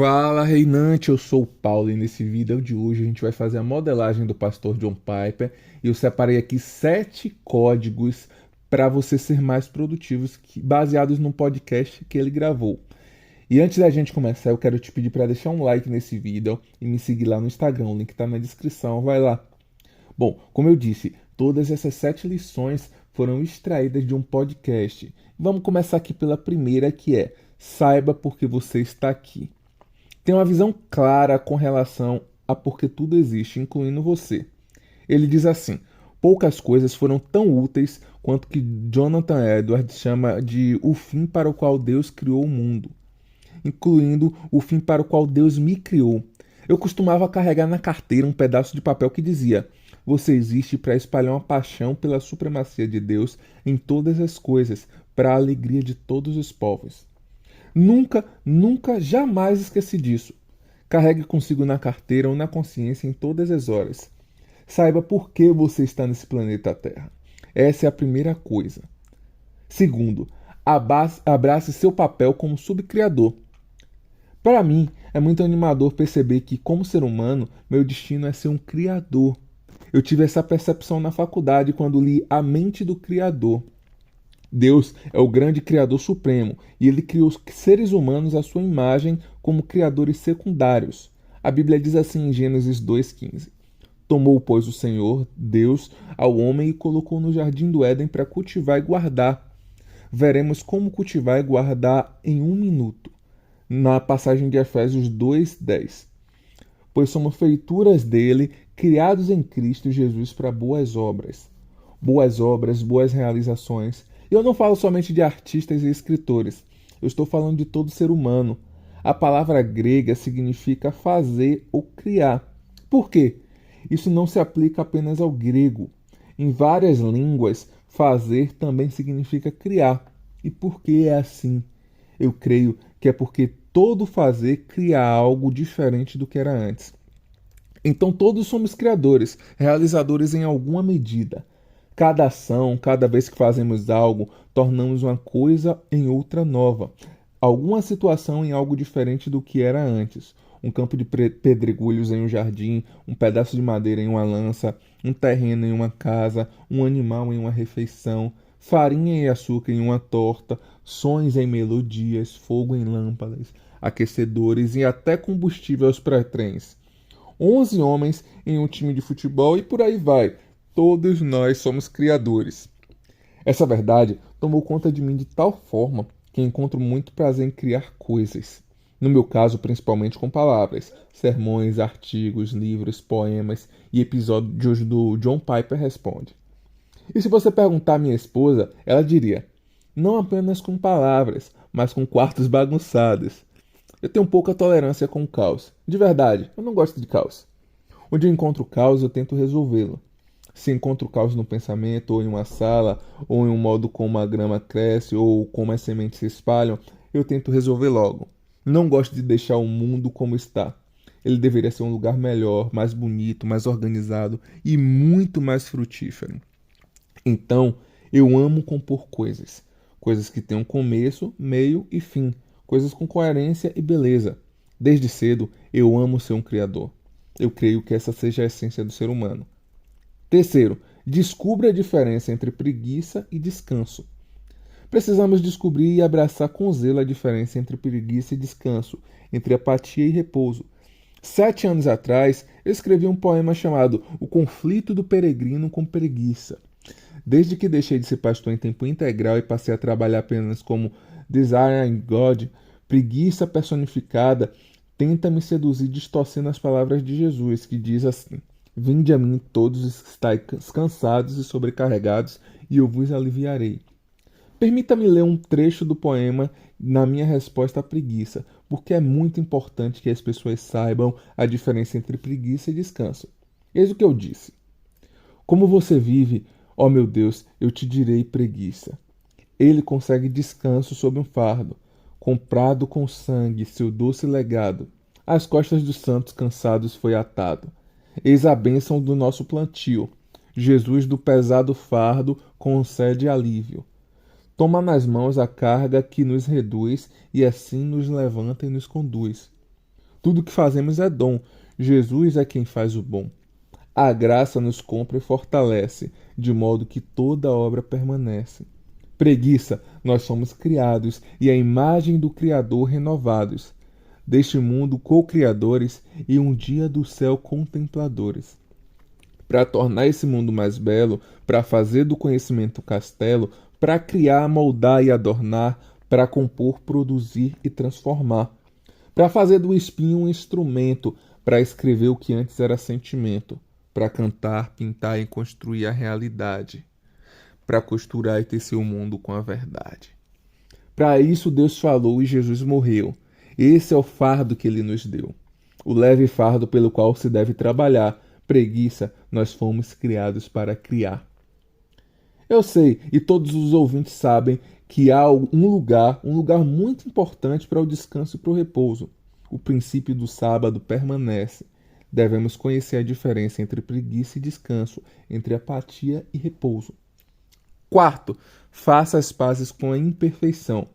Fala, reinante, eu sou o Paulo e nesse vídeo de hoje a gente vai fazer a modelagem do pastor John Piper e eu separei aqui 7 códigos para você ser mais produtivo, baseados no podcast que ele gravou. E antes da gente começar, eu quero te pedir para deixar um like nesse vídeo e me seguir lá no Instagram, o link está na descrição, vai lá. Bom, como eu disse, todas essas 7 lições foram extraídas de um podcast. Vamos começar aqui pela primeira, que é: saiba por que você está aqui. Tem uma visão clara com relação a por que tudo existe, incluindo você. Ele diz assim: poucas coisas foram tão úteis quanto que Jonathan Edwards chama de o fim para o qual Deus criou o mundo, incluindo o fim para o qual Deus me criou. Eu costumava carregar na carteira um pedaço de papel que dizia: você existe para espalhar uma paixão pela supremacia de Deus em todas as coisas, para a alegria de todos os povos. Nunca, jamais esqueci disso. Carregue consigo na carteira ou na consciência em todas as horas. Saiba por que você está nesse planeta Terra. Essa é a primeira coisa. Segundo, abrace seu papel como subcriador. Para mim, é muito animador perceber que, como ser humano, meu destino é ser um criador. Eu tive essa percepção na faculdade quando li A Mente do Criador. Deus é o grande Criador Supremo e ele criou os seres humanos à sua imagem como criadores secundários. A Bíblia diz assim em Gênesis 2,15: tomou, pois, o Senhor, Deus, ao homem e colocou no jardim do Éden para cultivar e guardar. Veremos como cultivar e guardar em um minuto, na passagem de Efésios 2,10. Pois somos feituras dele, criados em Cristo Jesus para boas obras. Boas obras, boas realizações. E eu não falo somente de artistas e escritores. Eu estou falando de todo ser humano. A palavra grega significa fazer ou criar. Por quê? Isso não se aplica apenas ao grego. Em várias línguas, fazer também significa criar. E por que é assim? Eu creio que é porque todo fazer cria algo diferente do que era antes. Então todos somos criadores, realizadores em alguma medida. Cada ação, cada vez que fazemos algo, tornamos uma coisa em outra nova. Alguma situação em algo diferente do que era antes. Um campo de pedregulhos em um jardim, um pedaço de madeira em uma lança, um terreno em uma casa, um animal em uma refeição, farinha e açúcar em uma torta, sons em melodias, fogo em lâmpadas, aquecedores e até combustíveis para trens. 11 homens em um time de futebol e por aí vai. Todos nós somos criadores. Essa verdade tomou conta de mim de tal forma que encontro muito prazer em criar coisas. No meu caso, principalmente com palavras, sermões, artigos, livros, poemas e episódios do John Piper Responde. E se você perguntar à minha esposa, ela diria: não apenas com palavras, mas com quartos bagunçados. Eu tenho pouca tolerância com o caos. De verdade, eu não gosto de caos. Onde eu encontro caos, eu tento resolvê-lo. Se encontro caos no pensamento, ou em uma sala, ou em um modo como a grama cresce, ou como as sementes se espalham, eu tento resolver logo. Não gosto de deixar o mundo como está. Ele deveria ser um lugar melhor, mais bonito, mais organizado e muito mais frutífero. Então, eu amo compor coisas. Coisas que tenham começo, meio e fim. Coisas com coerência e beleza. Desde cedo, eu amo ser um criador. Eu creio que essa seja a essência do ser humano. Terceiro, descubra a diferença entre preguiça e descanso. Precisamos descobrir e abraçar com zelo a diferença entre preguiça e descanso, entre apatia e repouso. 7 anos atrás, eu escrevi um poema chamado O Conflito do Peregrino com Preguiça. Desde que deixei de ser pastor em tempo integral e passei a trabalhar apenas como designer in God, preguiça personificada tenta me seduzir distorcendo as palavras de Jesus, que diz assim: vinde a mim todos os que estáis cansados e sobrecarregados, e eu vos aliviarei. Permita-me ler um trecho do poema na minha resposta à preguiça, porque é muito importante que as pessoas saibam a diferença entre preguiça e descanso. Eis o que eu disse: como você vive, ó meu Deus, eu te direi preguiça. Ele consegue descanso sob um fardo, comprado com sangue, seu doce legado. Às costas dos santos cansados foi atado. Eis a bênção do nosso plantio. Jesus do pesado fardo concede alívio. Toma nas mãos a carga que nos reduz e assim nos levanta e nos conduz. Tudo que fazemos é dom. Jesus é quem faz o bom. A graça nos compra e fortalece, de modo que toda obra permanece. Preguiça, nós somos criados e a imagem do Criador renovados. Deste mundo co-criadores e um dia do céu contempladores. Para tornar esse mundo mais belo, para fazer do conhecimento castelo, para criar, moldar e adornar, para compor, produzir e transformar. Para fazer do espinho um instrumento, para escrever o que antes era sentimento, para cantar, pintar e construir a realidade, para costurar e tecer o mundo com a verdade. Para isso Deus falou e Jesus morreu. Esse é o fardo que ele nos deu. O leve fardo pelo qual se deve trabalhar. Preguiça, nós fomos criados para criar. Eu sei, e todos os ouvintes sabem, que há um lugar muito importante para o descanso e para o repouso. O princípio do sábado permanece. Devemos conhecer a diferença entre preguiça e descanso, entre apatia e repouso. Quarto, faça as pazes com a imperfeição.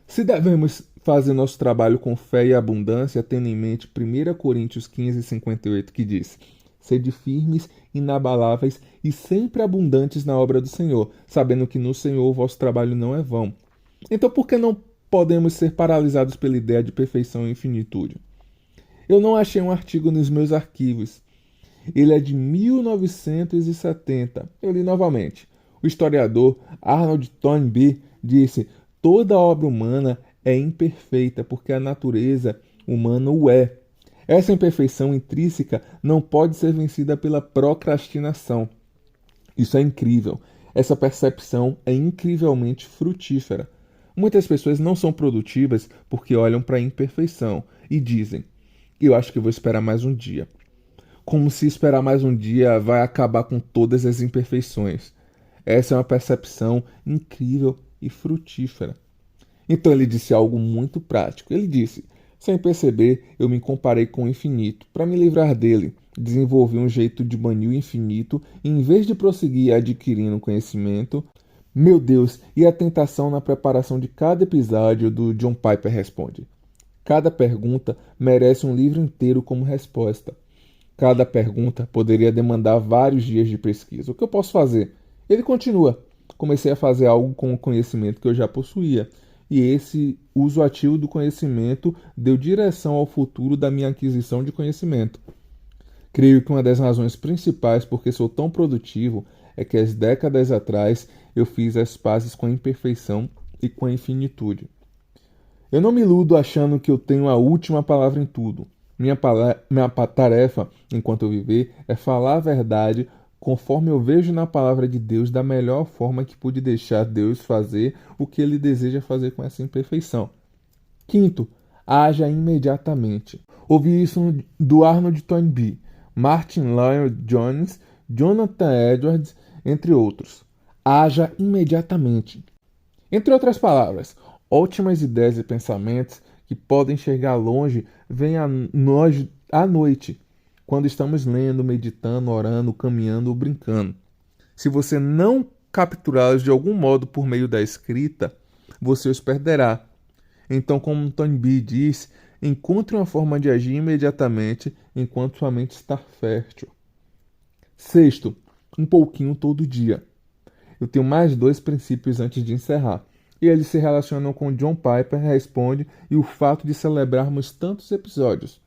Se devemos fazer nosso trabalho com fé e abundância, tendo em mente 1 Coríntios 15:58, que diz: Sede firmes, inabaláveis e sempre abundantes na obra do Senhor, sabendo que no Senhor o vosso trabalho não é vão. Então, por que não podemos ser paralisados pela ideia de perfeição e infinitude? Eu não achei um artigo nos meus arquivos. Ele é de 1970. Eu li novamente. O historiador Arnold Toynbee disse: toda obra humana é imperfeita porque a natureza humana o é. Essa imperfeição intrínseca não pode ser vencida pela procrastinação. Isso é incrível. Essa percepção é incrivelmente frutífera. Muitas pessoas não são produtivas porque olham para a imperfeição e dizem: eu acho que vou esperar mais um dia. Como se esperar mais um dia vai acabar com todas as imperfeições. Essa é uma percepção incrível e frutífera. Então ele disse algo muito prático. Ele disse: sem perceber, eu me comparei com o infinito. Para me livrar dele, desenvolvi um jeito de banir o infinito e, em vez de prosseguir adquirindo conhecimento, meu Deus, e a tentação na preparação de cada episódio do John Piper Responde. Cada pergunta merece um livro inteiro como resposta. Cada pergunta poderia demandar vários dias de pesquisa. O que eu posso fazer? Ele continua. Comecei a fazer algo com o conhecimento que eu já possuía. E esse uso ativo do conhecimento deu direção ao futuro da minha aquisição de conhecimento. Creio que uma das razões principais por que sou tão produtivo é que as décadas atrás eu fiz as pazes com a imperfeição e com a infinitude. Eu não me iludo achando que eu tenho a última palavra em tudo. Minha tarefa, enquanto eu viver, é falar a verdade conforme eu vejo na palavra de Deus da melhor forma que pude deixar Deus fazer o que Ele deseja fazer com essa imperfeição. Quinto, haja imediatamente. Ouvi isso do Arnold Toynbee, Martin Lloyd-Jones, Jonathan Edwards, entre outros. Haja imediatamente. Entre outras palavras, ótimas ideias e pensamentos que podem chegar longe vêm a nós à noite, quando estamos lendo, meditando, orando, caminhando ou brincando. Se você não capturá-los de algum modo por meio da escrita, você os perderá. Então, como Toynbee diz, encontre uma forma de agir imediatamente enquanto sua mente está fértil. Sexto, um pouquinho todo dia. Eu tenho mais 2 princípios antes de encerrar. E eles se relacionam com John Piper Responde e o fato de celebrarmos tantos episódios.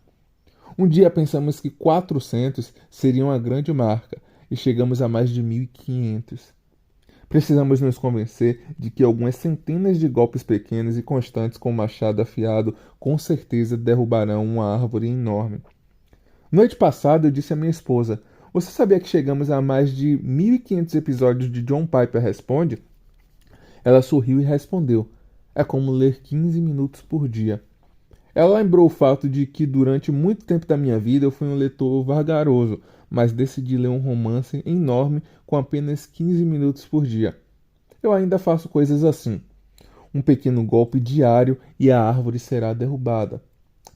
Um dia pensamos que 400 seria uma grande marca e chegamos a mais de 1.500. Precisamos nos convencer de que algumas centenas de golpes pequenos e constantes com o machado afiado com certeza derrubarão uma árvore enorme. Noite passada eu disse à minha esposa: você sabia que chegamos a mais de 1.500 episódios de John Piper Responde? Ela sorriu e respondeu: é como ler 15 minutos por dia. Ela lembrou o fato de que durante muito tempo da minha vida eu fui um leitor vagaroso, mas decidi ler um romance enorme com apenas 15 minutos por dia. Eu ainda faço coisas assim. Um pequeno golpe diário e a árvore será derrubada.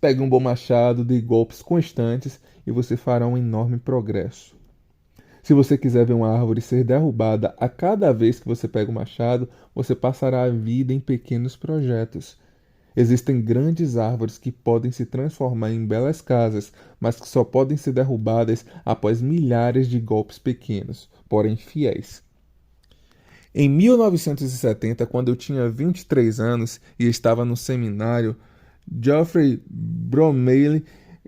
Pegue um bom machado, dê golpes constantes e você fará um enorme progresso. Se você quiser ver uma árvore ser derrubada a cada vez que você pega o machado, você passará a vida em pequenos projetos. Existem grandes árvores que podem se transformar em belas casas, mas que só podem ser derrubadas após milhares de golpes pequenos, porém fiéis. Em 1970, quando eu tinha 23 anos e estava no seminário, Geoffrey Bromley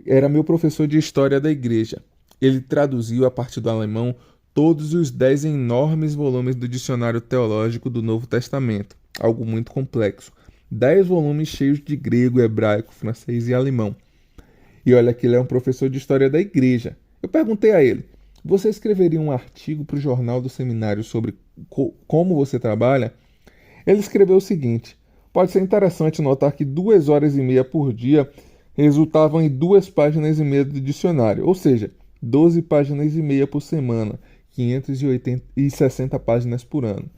era meu professor de história da igreja. Ele traduziu a partir do alemão todos os 10 enormes volumes do Dicionário Teológico do Novo Testamento, algo muito complexo. 10 volumes cheios de grego, hebraico, francês e alemão. E olha que ele é um professor de história da igreja. Eu perguntei a ele: você escreveria um artigo para o jornal do seminário sobre como você trabalha? Ele escreveu o seguinte: pode ser interessante notar que 2 horas e meia por dia resultavam em 2 páginas e meia do dicionário, ou seja, 12 páginas e meia por semana, 560 páginas por ano.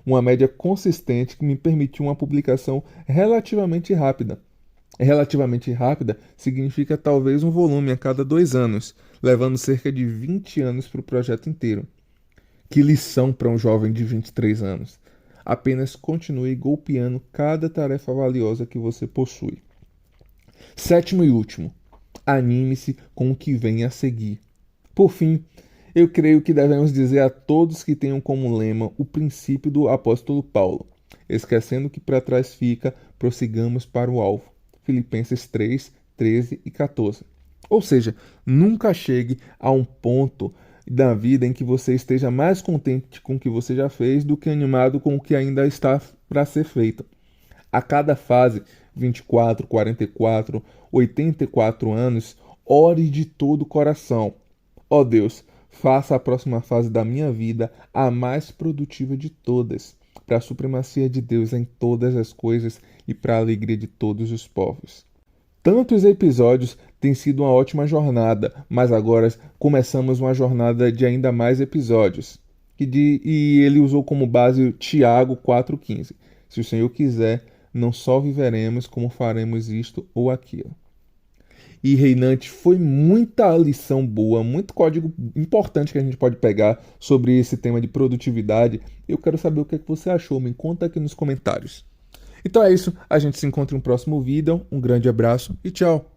Uma média consistente que me permitiu uma publicação relativamente rápida. Relativamente rápida significa talvez um volume a cada 2 anos, levando cerca de 20 anos para o projeto inteiro. Que lição para um jovem de 23 anos. Apenas continue golpeando cada tarefa valiosa que você possui. Sétimo e último, anime-se com o que vem a seguir. Por fim, eu creio que devemos dizer a todos que tenham como lema o princípio do apóstolo Paulo: esquecendo o que para trás fica, prossigamos para o alvo. Filipenses 3, 13 e 14. Ou seja, nunca chegue a um ponto da vida em que você esteja mais contente com o que você já fez do que animado com o que ainda está para ser feito. A cada fase, 24, 44, 84 anos, ore de todo o coração: ó Deus, faça a próxima fase da minha vida a mais produtiva de todas, para a supremacia de Deus em todas as coisas e para a alegria de todos os povos. Tantos episódios têm sido uma ótima jornada, mas agora começamos uma jornada de ainda mais episódios. E ele usou como base Tiago 4,15. Se o Senhor quiser, não só viveremos, como faremos isto ou aquilo. E reinante, foi muita lição boa, muito código importante que a gente pode pegar sobre esse tema de produtividade. Eu quero saber o que é que você achou, me conta aqui nos comentários. Então é isso, a gente se encontra em um próximo vídeo, um grande abraço e tchau!